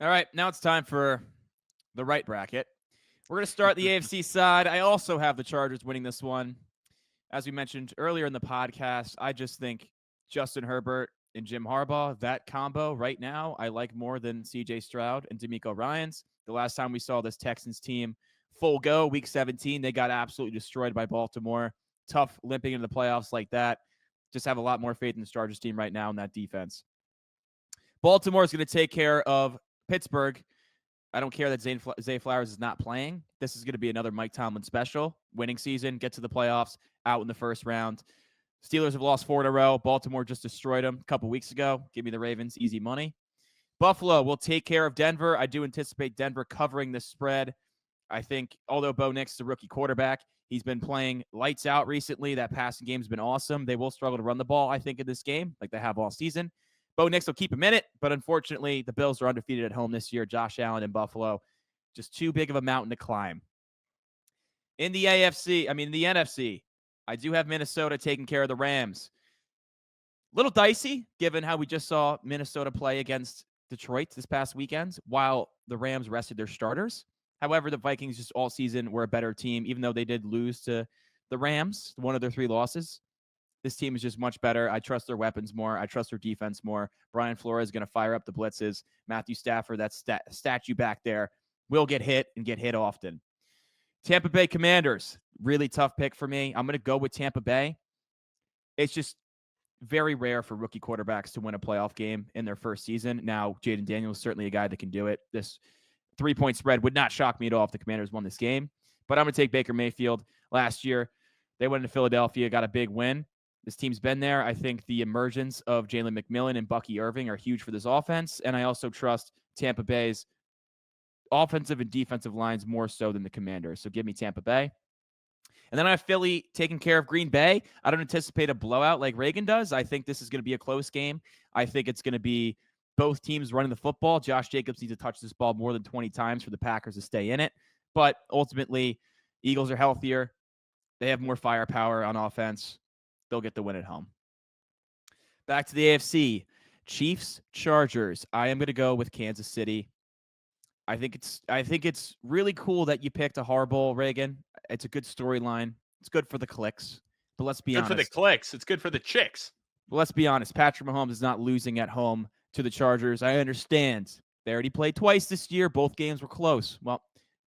All right, now it's time for the right bracket. We're going to start the AFC side. I also have the Chargers winning this one. As we mentioned earlier in the podcast, I just think Justin Herbert and Jim Harbaugh, that combo right now, I like more than CJ Stroud and DeMeco Ryans. The last time we saw this Texans team full go, week 17, they got absolutely destroyed by Baltimore. Tough limping into the playoffs like that. Just have a lot more faith in the Chargers team right now in that defense. Baltimore is going to take care of Pittsburgh. I don't care that Zay Flowers is not playing. This is going to be another Mike Tomlin special. Winning season, get to the playoffs, out in the first round. Steelers have lost 4 in a row. Baltimore just destroyed them a couple weeks ago. Give me the Ravens, easy money. Buffalo will take care of Denver. I do anticipate Denver covering the spread. I think, although Bo Nix is a rookie quarterback, he's been playing lights out recently. That passing game's been awesome. They will struggle to run the ball, I think, in this game, like they have all season. Bo Nix will keep him in it, but unfortunately, the Bills are undefeated at home this year. Josh Allen and Buffalo, just too big of a mountain to climb. In the NFC, I do have Minnesota taking care of the Rams. Little dicey, given how we just saw Minnesota play against Detroit this past weekend, while the Rams rested their starters. However, the Vikings just all season were a better team, even though they did lose to the Rams, one of their 3 losses. This team is just much better. I trust their weapons more. I trust their defense more. Brian Flores is going to fire up the blitzes. Matthew Stafford, that statue back there, will get hit and get hit often. Tampa Bay Commanders, really tough pick for me. I'm going to go with Tampa Bay. It's just very rare for rookie quarterbacks to win a playoff game in their first season. Now, Jaden Daniels is certainly a guy that can do it. This 3-point spread would not shock me at all if the Commanders won this game. But I'm going to take Baker Mayfield. Last year, they went into Philadelphia, got a big win. This team's been there. I think the emergence of Jalen McMillan and Bucky Irving are huge for this offense. And I also trust Tampa Bay's offensive and defensive lines more so than the Commanders. So give me Tampa Bay. And then I have Philly taking care of Green Bay. I don't anticipate a blowout like Reagan does. I think this is going to be a close game. I think it's going to be both teams running the football. Josh Jacobs needs to touch this ball more than 20 times for the Packers to stay in it. But ultimately, Eagles are healthier. They have more firepower on offense. They'll get the win at home. Back to the AFC. Chiefs, Chargers. I am going to go with Kansas City. I think it's really cool that you picked a Harbaugh, Reagan. It's a good storyline. It's good for the clicks. But let's be honest. Good for the clicks. It's good for the chicks. But let's be honest. Patrick Mahomes is not losing at home to the Chargers. I understand. They already played twice this year. Both games were close. Well,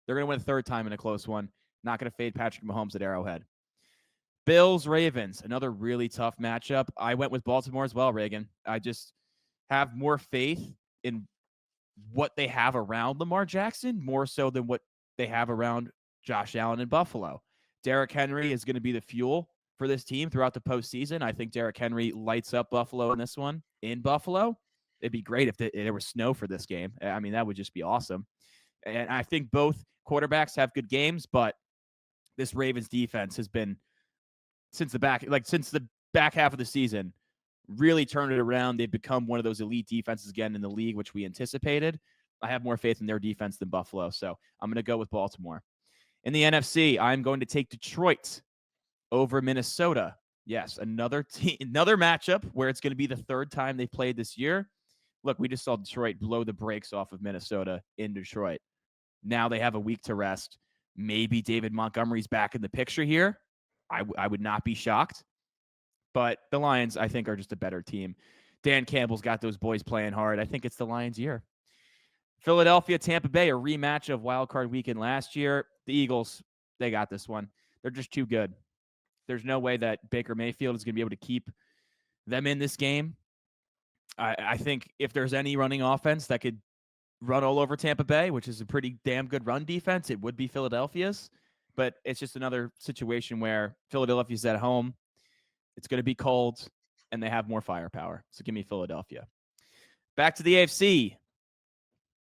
they're going to win a third time in a close one. Not going to fade Patrick Mahomes at Arrowhead. Bills, Ravens, another really tough matchup. I went with Baltimore as well, Reagan. I just have more faith in what they have around Lamar Jackson, more so than what they have around Josh Allen in Buffalo. Derrick Henry is going to be the fuel for this team throughout the postseason. I think Derrick Henry lights up Buffalo in this one. In Buffalo, it'd be great if there was snow for this game. I mean, that would just be awesome. And I think both quarterbacks have good games, but this Ravens defense has been since the back half of the season really turned it around. They've become one of those elite defenses again in the league, which we anticipated. I have more faith in their defense than Buffalo, so I'm going to go with Baltimore. In the NFC, I'm going to take Detroit over Minnesota. Yes, another matchup where it's going to be the third time they played this year. Look, we just saw Detroit blow the brakes off of Minnesota in Detroit. Now they have a week to rest. Maybe David Montgomery's back in the picture here. I would not be shocked. But the Lions, I think, are just a better team. Dan Campbell's got those boys playing hard. I think it's the Lions' year. Philadelphia, Tampa Bay, a rematch of Wild Card Weekend last year. The Eagles, they got this one. They're just too good. There's no way that Baker Mayfield is going to be able to keep them in this game. I think if there's any running offense that could run all over Tampa Bay, which is a pretty damn good run defense, it would be Philadelphia's. But it's just another situation where Philadelphia's at home. It's going to be cold, and they have more firepower. So give me Philadelphia. Back to the AFC.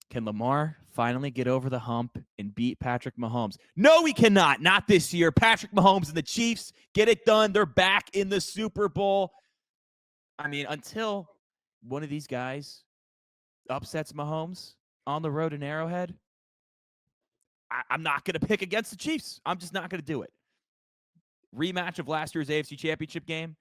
Can Lamar finally get over the hump and beat Patrick Mahomes? No, he cannot. Not this year. Patrick Mahomes and the Chiefs get it done. They're back in the Super Bowl. I mean, until one of these guys upsets Mahomes on the road in Arrowhead, I'm not going to pick against the Chiefs. I'm just not going to do it. Rematch of last year's AFC Championship game.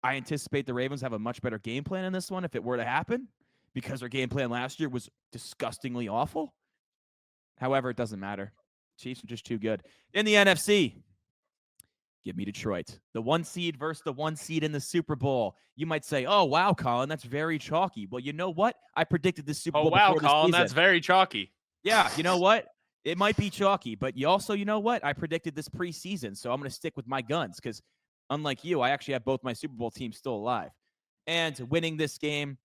I anticipate the Ravens have a much better game plan in this one if it were to happen. because their game plan last year was disgustingly awful. However, it doesn't matter. Chiefs are just too good. In the NFC, give me Detroit. The 1 seed versus the 1 seed in the Super Bowl. You might say, oh, wow, Colin, that's very chalky. Well, you know what? I predicted the Super Oh, Bowl wow, before the Colin, season. that's very chalky. Yeah, you know what? It might be chalky, but you also, you know what? I predicted this preseason, so I'm going to stick with my guns because unlike you, I actually have both my Super Bowl teams still alive. And winning this game,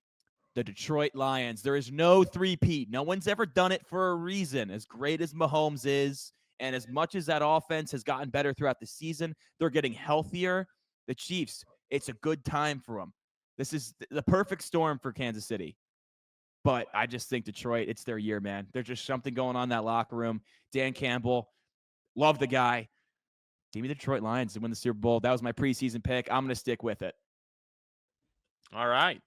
the Detroit Lions. There is no three-peat. No one's ever done it for a reason. As great as Mahomes is, and as much as that offense has gotten better throughout the season, they're getting healthier. The Chiefs, it's a good time for them. This is the perfect storm for Kansas City. But I just think Detroit, it's their year, man. There's just something going on in that locker room. Dan Campbell, love the guy. Give me the Detroit Lions to win the Super Bowl. That was my preseason pick. I'm going to stick with it. All right.